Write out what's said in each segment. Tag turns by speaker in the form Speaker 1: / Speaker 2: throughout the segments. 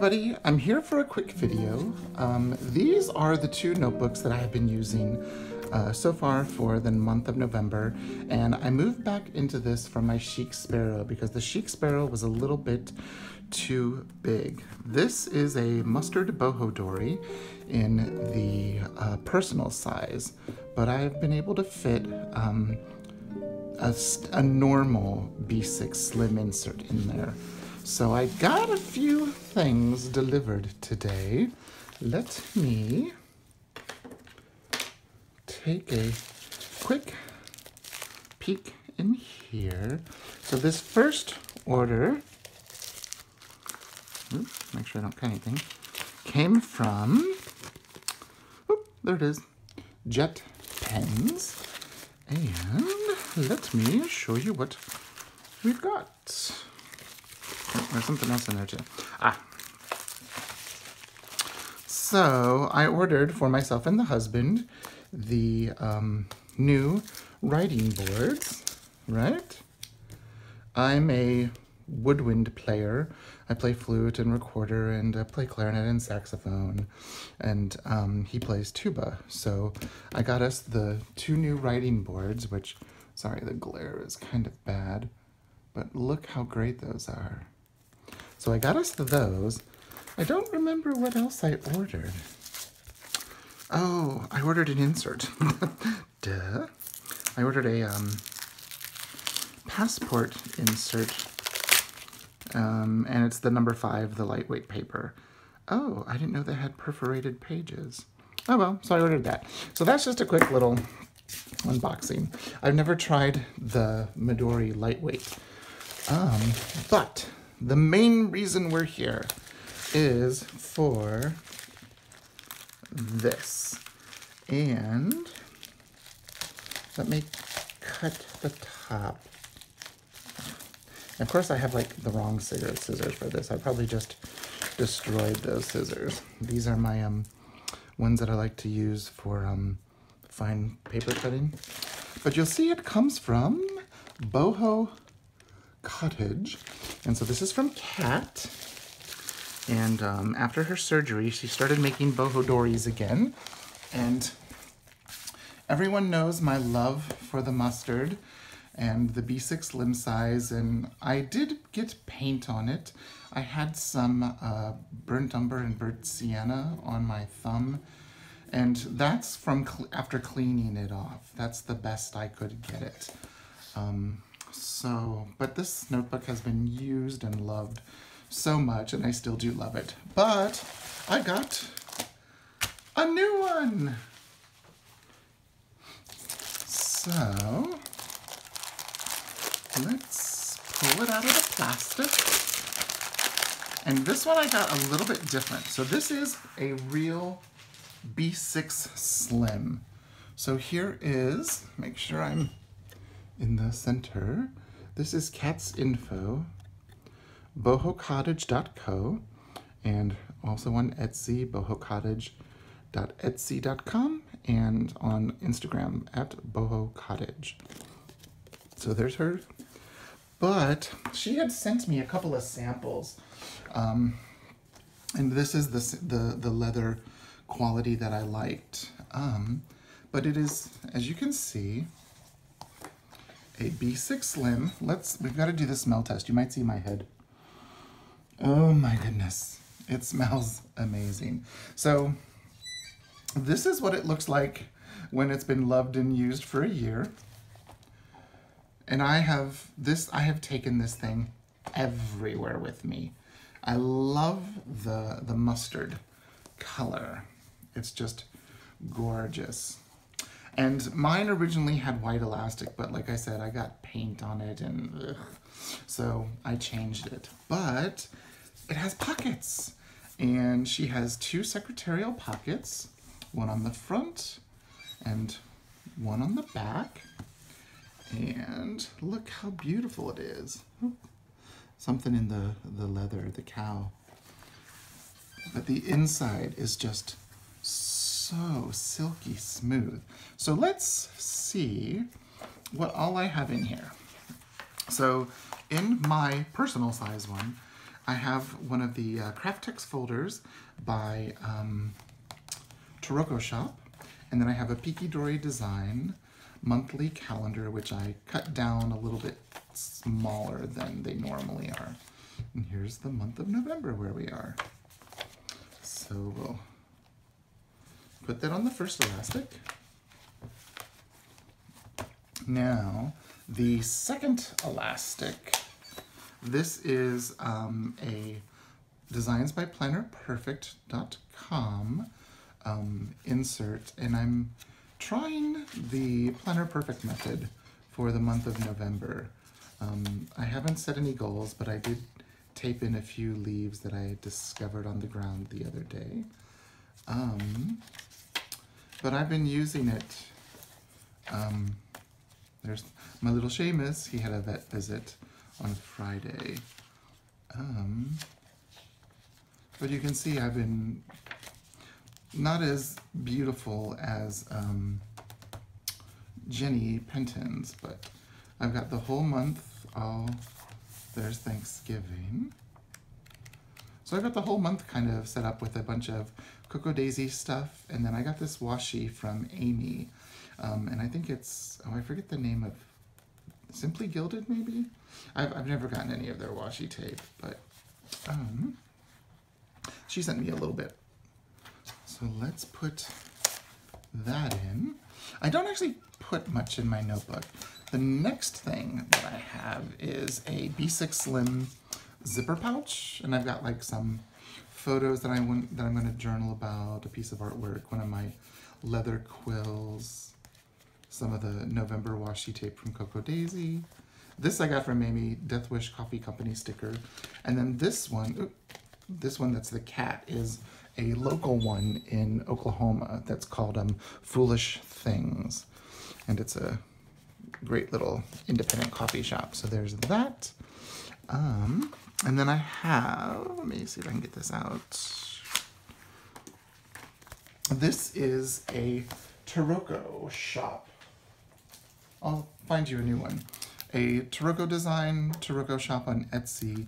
Speaker 1: everybody, I'm here for a quick video. These are the two notebooks that I have been using so far for the month of November, and I moved back into this from my Chic Sparrow because the Chic Sparrow was a little bit too big. This is a Mustard Boho Dori in the personal size, but I've been able to fit a normal B6 slim insert in there. So I got a few things delivered today. Let me take a quick peek in here. So this first order, make sure I don't cut anything, came from, there it is, Jet Pens. And let me show you what we've got. Oh, there's something else in there too. So I ordered for myself and the husband the new writing boards, right? I'm a woodwind player. I play flute and recorder, and I play clarinet and saxophone, and he plays tuba. So I got us the two new writing boards, which, sorry, the glare is kind of bad, but look how great those are. So I got us those. I don't remember what else I ordered. Oh, I ordered an insert. Duh. I ordered a passport insert, and it's the number 5, the lightweight paper. Oh, I didn't know they had perforated pages. Oh well, so I ordered that. So that's just a quick little unboxing. I've never tried the Midori lightweight, but the main reason we're here is for this. And let me cut the top. Of course, I have like the wrong scissors for this. I probably just destroyed those scissors. These are my ones that I like to use for fine paper cutting. But you'll see it comes from Boho Cottage. And so this is from Kat. And after her surgery, she started making Boho Doris again. And everyone knows my love for the mustard and the B6 slim size, and I did get paint on it. I had some burnt umber and burnt sienna on my thumb, and that's from after cleaning it off. That's the best I could get it. But this notebook has been used and loved so much, and I still do love it. But I got a new one. So let's pull it out of the plastic. And this one I got a little bit different. So this is a real B6 slim. So here is, make sure I'm in the center. This is Kat's info, bohocottage.co, and also on Etsy, bohocottage.etsy.com, and on Instagram at Boho Cottage. So there's her. But she had sent me a couple of samples, and this is the leather quality that I liked. But it is, as you can see, a B6 slim. We've got to do the smell test. You might see my head. Oh my goodness, it smells amazing. So this is what it looks like when it's been loved and used for a year. And I have taken this thing everywhere with me. I love the mustard color. It's just gorgeous. And mine originally had white elastic, but like I said, I got paint on it, and so I changed it. But it has pockets, and she has 2 secretarial pockets, one on the front and one on the back. And look how beautiful it is. Something in the leather, the cow. But the inside is just so silky smooth. So let's see what all I have in here. So in my personal size one, I have one of the Craft Text folders by Taroko Shop, and then I have a Piki Dori Design monthly calendar, which I cut down a little bit smaller than they normally are. And here's the month of November where we are. So we'll put that on the first elastic. Now, the second elastic. This is a Designs by PlannerPerfect.com insert, and I'm trying the Planner Perfect method for the month of November. I haven't set any goals, but I did tape in a few leaves that I discovered on the ground the other day. But I've been using it. There's my little Seamus. He had a vet visit on Friday. But you can see I've been not as beautiful as Jenny Penton's, but I've got the whole month. Oh, there's Thanksgiving. So I've got the whole month kind of set up with a bunch of Cocoa Daisy stuff, and then I got this washi from Amy, and I think it's, oh, I forget the name of, Simply Gilded maybe? I've never gotten any of their washi tape, but she sent me a little bit. So let's put that in. I don't actually put much in my notebook. The next thing that I have is a B6 Slim zipper pouch, and I've got like some photos that I'm going to journal about, a piece of artwork, one of my leather quills, some of the November washi tape from Cocoa Daisy. This I got from Amy, Death Wish Coffee Company sticker, and then this one that's the cat is a local one in Oklahoma that's called Foolish Things, and it's a great little independent coffee shop. So there's that. And then I have, let me see if I can get this out. This is a Taroko shop. I'll find you a new one. A Taroko design, Taroko shop on Etsy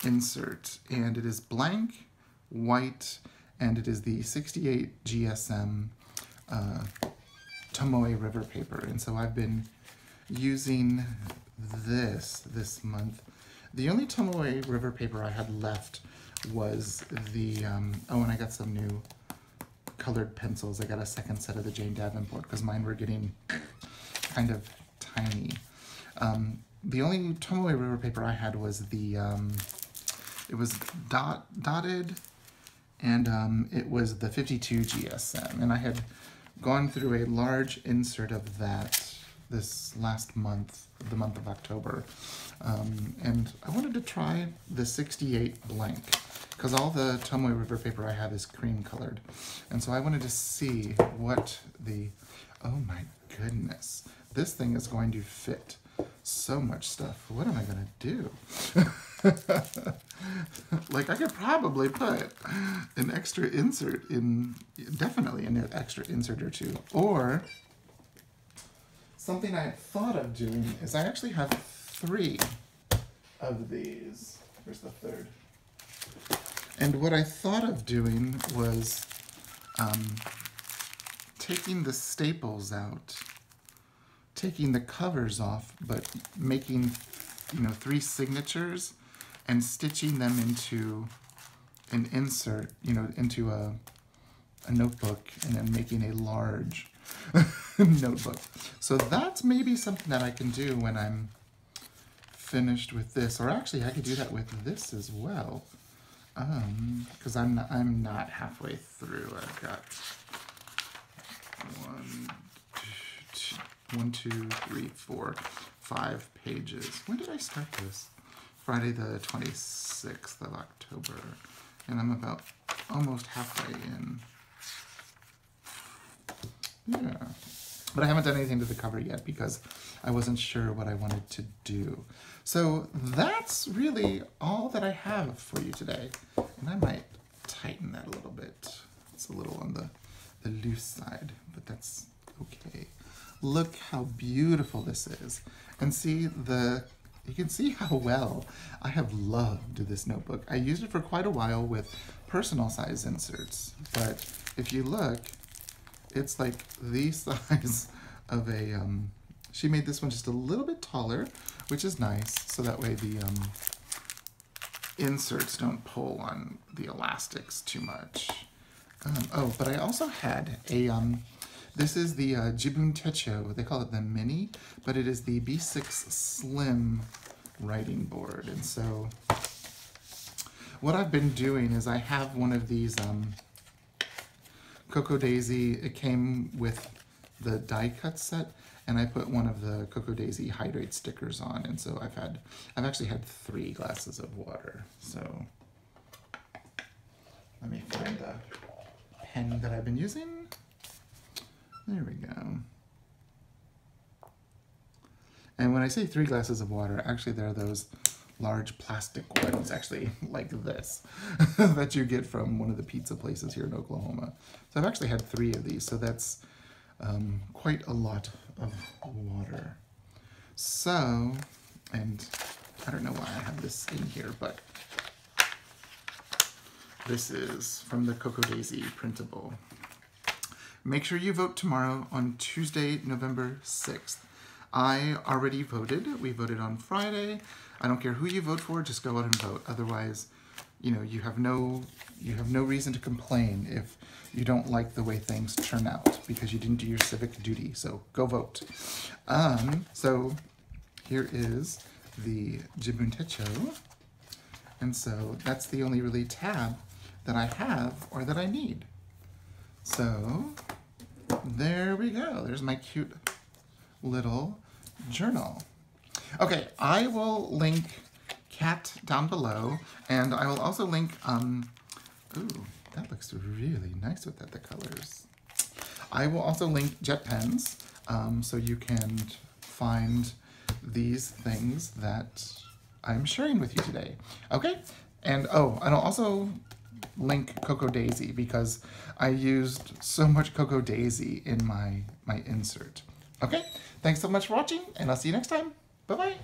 Speaker 1: insert. And it is blank, white, and it is the 68 GSM Tomoe River paper. And so I've been using this month. The only Tomoe River paper I had left was the, oh, and I got some new colored pencils. I got a second set of the Jane Davenport because mine were getting kind of tiny. The only Tomoe River paper I had was the, it was dotted, and it was the 52 GSM. And I had gone through a large insert of that this last month, the month of October. And I wanted to try the 68 blank because all the Tomoe River paper I have is cream colored. And so I wanted to see what the, oh my goodness, this thing is going to fit so much stuff. What am I gonna do? Like I could probably put an extra insert in, definitely an extra insert or two. Or something I had thought of doing is I actually have 3 of these. Here's the third. And what I thought of doing was taking the staples out, taking the covers off, but making, 3 signatures and stitching them into an insert, into a notebook, and then making a large notebook. So that's maybe something that I can do when I'm finished with this, or actually I could do that with this as well, because I'm not halfway through. I've got 1, 2, 3, 4, 5 pages. When did I start this? Friday the 26th of October, and I'm about almost halfway in. Yeah, but I haven't done anything to the cover yet because I wasn't sure what I wanted to do. So that's really all that I have for you today. And I might tighten that a little bit. It's a little on the loose side, but that's okay. Look how beautiful this is. And see, you can see how well I have loved this notebook. I used it for quite a while with personal size inserts, but if you look, it's like the size of a, she made this one just a little bit taller, which is nice, so that way the inserts don't pull on the elastics too much. Oh, but I also had a, this is the Jibun Techo. They call it the Mini, but it is the B6 Slim writing board. And so what I've been doing is I have one of these Cocoa Daisy. It came with the die cut set, and I put one of the Cocoa Daisy hydrate stickers on. And so I've actually had 3 glasses of water. So let me find the pen that I've been using. There we go. And when I say 3 glasses of water, actually there are those large plastic ones, actually like this, that you get from one of the pizza places here in Oklahoma. So I've actually had 3 of these, so that's quite a lot of water. So, and I don't know why I have this in here, but this is from the Cocoa Daisy printable. Make sure you vote tomorrow on Tuesday, November 6th. I already voted. We voted on Friday. I don't care who you vote for, just go out and vote. Otherwise, you know, you have no reason to complain if you don't like the way things turn out because you didn't do your civic duty. So go vote. So here is the Jibun Techo. And so that's the only really tab that I have or that I need. So there we go. There's my cute little journal. Okay, I will link Cat down below, and I will also link, ooh, that looks really nice with that, the colors. I will also link jet pens, so you can find these things that I'm sharing with you today. Okay, and oh, and I'll also link Cocoa Daisy because I used so much Cocoa Daisy in my insert. Okay, thanks so much for watching, and I'll see you next time. Bye-bye.